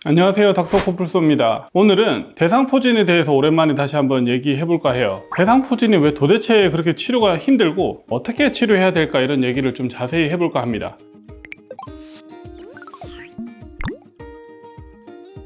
안녕하세요, 닥터 코뿔소입니다. 오늘은 대상포진에 대해서 오랜만에 다시 한번 얘기해 볼까 해요. 대상포진이 왜 도대체 그렇게 치료가 힘들고 어떻게 치료해야 될까, 이런 얘기를 좀 자세히 해볼까 합니다.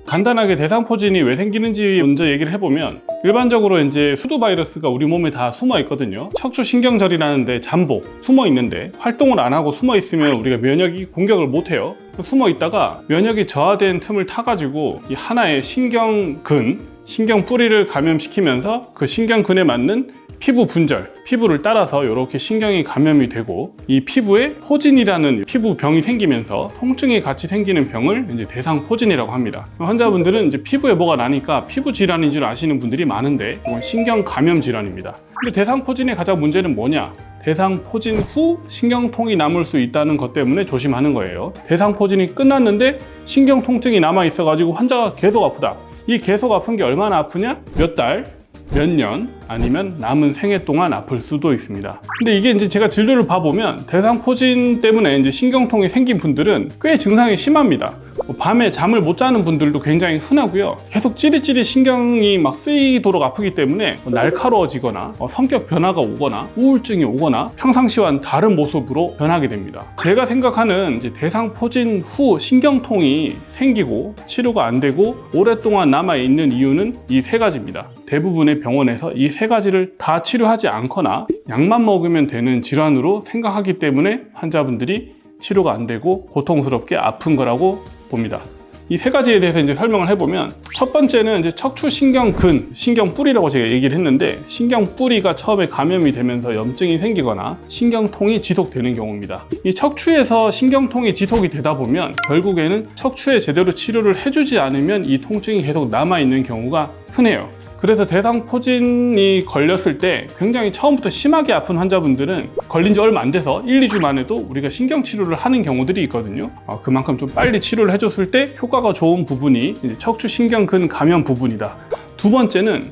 간단하게 대상포진이 왜 생기는지 먼저 얘기를 해보면, 일반적으로 이제 수두 바이러스가 우리 몸에 다 숨어 있거든요. 척추신경절이라는데 잠복, 숨어 있는데 활동을 안 하고 숨어 있으면 우리가 면역이 공격을 못 해요. 숨어 있다가 면역이 저하된 틈을 타가지고 이 하나의 신경근, 신경뿌리를 감염시키면서 그 신경근에 맞는 피부 분절, 피부를 따라서 이렇게 신경이 감염이 되고, 이 피부에 포진이라는 피부병이 생기면서 통증이 같이 생기는 병을 이제 대상포진이라고 합니다. 환자분들은 이제 피부에 뭐가 나니까 피부 질환인 줄 아시는 분들이 많은데, 이건 신경 감염 질환입니다. 근데 대상포진의 가장 문제는 뭐냐? 대상포진 후 신경통이 남을 수 있다는 것 때문에 조심하는 거예요. 대상포진이 끝났는데 신경통증이 남아 있어가지고 환자가 계속 아프다. 이 계속 아픈 게 얼마나 아프냐? 몇 달, 몇 년, 아니면 남은 생애 동안 아플 수도 있습니다. 근데 이게 이제 제가 진료를 봐보면 대상포진 때문에 이제 신경통이 생긴 분들은 꽤 증상이 심합니다. 밤에 잠을 못 자는 분들도 굉장히 흔하고요. 계속 찌릿찌릿 신경이 막 쓰이도록 아프기 때문에 날카로워지거나 성격 변화가 오거나 우울증이 오거나 평상시와는 다른 모습으로 변하게 됩니다. 제가 생각하는 이제 대상포진 후 신경통이 생기고 치료가 안 되고 오랫동안 남아있는 이유는 이 세 가지입니다. 대부분의 병원에서 이 세 가지를 다 치료하지 않거나 약만 먹으면 되는 질환으로 생각하기 때문에 환자분들이 치료가 안 되고 고통스럽게 아픈 거라고 봅니다. 이 세 가지에 대해서 이제 설명을 해보면, 첫 번째는 이제 척추신경근, 신경뿌리라고 제가 얘기를 했는데, 신경뿌리가 처음에 감염이 되면서 염증이 생기거나 신경통이 지속되는 경우입니다. 이 척추에서 신경통이 지속이 되다 보면 결국에는 척추에 제대로 치료를 해주지 않으면 이 통증이 계속 남아있는 경우가 흔해요. 그래서 대상포진이 걸렸을 때 굉장히 처음부터 심하게 아픈 환자분들은 걸린 지 얼마 안 돼서 1, 2주 만에도 우리가 신경치료를 하는 경우들이 있거든요. 그만큼 좀 빨리 치료를 해줬을 때 효과가 좋은 부분이 이제 척추신경근 감염 부분이다. 두 번째는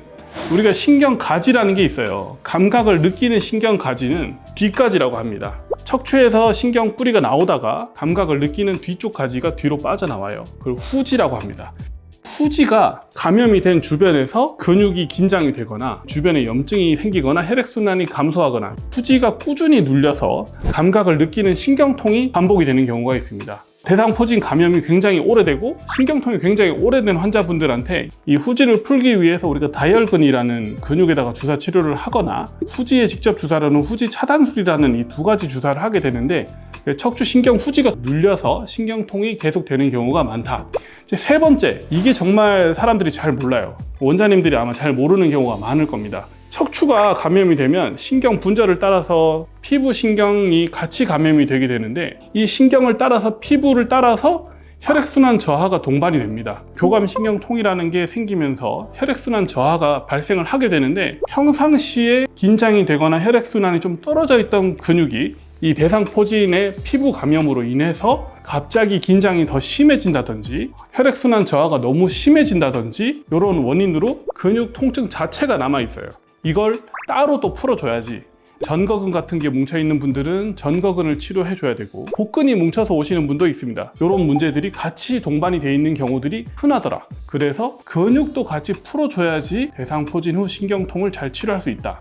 우리가 신경가지라는 게 있어요. 감각을 느끼는 신경가지는 뒷가지라고 합니다. 척추에서 신경뿌리가 나오다가 감각을 느끼는 뒤쪽 가지가 뒤로 빠져나와요. 그걸 후지라고 합니다. 후지가 감염이 된 주변에서 근육이 긴장이 되거나 주변에 염증이 생기거나 혈액순환이 감소하거나 후지가 꾸준히 눌려서 감각을 느끼는 신경통이 반복이 되는 경우가 있습니다. 대상포진 감염이 굉장히 오래되고 신경통이 굉장히 오래된 환자분들한테 이 후지를 풀기 위해서 우리가 다이얼근이라는 근육에다가 주사 치료를 하거나 후지에 직접 주사를 하는 후지 차단술이라는 이 두 가지 주사를 하게 되는데, 척추 신경 후지가 눌려서 신경통이 계속되는 경우가 많다. 이제 세 번째, 이게 정말 사람들이 잘 몰라요. 원장님들이 아마 잘 모르는 경우가 많을 겁니다. 척추가 감염이 되면 신경 분절을 따라서 피부 신경이 같이 감염이 되게 되는데, 이 신경을 따라서 피부를 따라서 혈액순환 저하가 동반이 됩니다. 교감신경통이라는 게 생기면서 혈액순환 저하가 발생을 하게 되는데, 평상시에 긴장이 되거나 혈액순환이 좀 떨어져 있던 근육이 이 대상포진의 피부 감염으로 인해서 갑자기 긴장이 더 심해진다든지 혈액순환 저하가 너무 심해진다든지, 이런 원인으로 근육 통증 자체가 남아있어요. 이걸 따로 또 풀어줘야지. 전거근 같은 게 뭉쳐있는 분들은 전거근을 치료해줘야 되고, 복근이 뭉쳐서 오시는 분도 있습니다. 이런 문제들이 같이 동반이 되어 있는 경우들이 흔하더라. 그래서 근육도 같이 풀어줘야지 대상포진 후 신경통을 잘 치료할 수 있다.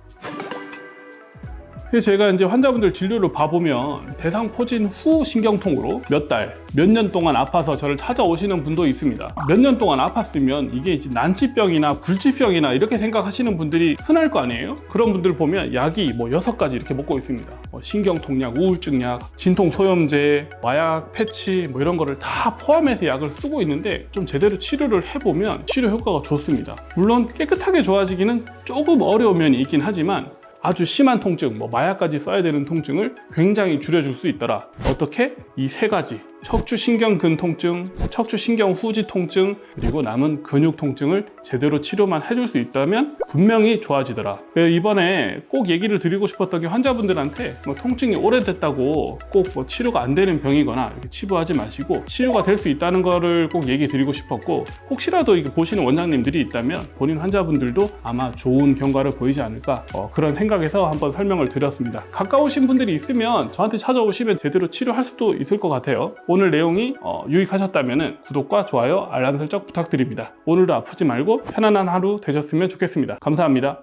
그래서 제가 이제 환자분들 진료를 봐보면 대상포진 후 신경통으로 몇 달, 몇 년 동안 아파서 저를 찾아오시는 분도 있습니다. 몇 년 동안 아팠으면 이게 이제 난치병이나 불치병이나 이렇게 생각하시는 분들이 흔할 거 아니에요? 그런 분들 보면 약이 6가지 이렇게 먹고 있습니다. 신경통약, 우울증약, 진통소염제, 마약, 패치 이런 거를 다 포함해서 약을 쓰고 있는데, 좀 제대로 치료를 해보면 치료 효과가 좋습니다. 물론 깨끗하게 좋아지기는 조금 어려운 면이 있긴 하지만, 아주 심한 통증, 마약까지 써야 되는 통증을 굉장히 줄여줄 수 있더라. 어떻게? 이 세 가지. 척추신경근 통증, 척추신경 후지 통증, 그리고 남은 근육 통증을 제대로 치료만 해줄 수 있다면 분명히 좋아지더라. 이번에 꼭 얘기를 드리고 싶었던 게, 환자분들한테 통증이 오래됐다고 꼭 치료가 안 되는 병이거나 이렇게 치부하지 마시고 치료가 될 수 있다는 거를 꼭 얘기 드리고 싶었고, 혹시라도 이거 보시는 원장님들이 있다면 본인 환자분들도 아마 좋은 경과를 보이지 않을까, 그런 생각에서 한번 설명을 드렸습니다. 가까우신 분들이 있으면 저한테 찾아오시면 제대로 치료할 수도 있을 것 같아요. 오늘 내용이 유익하셨다면 구독과 좋아요, 알람 설정 부탁드립니다. 오늘도 아프지 말고 편안한 하루 되셨으면 좋겠습니다. 감사합니다.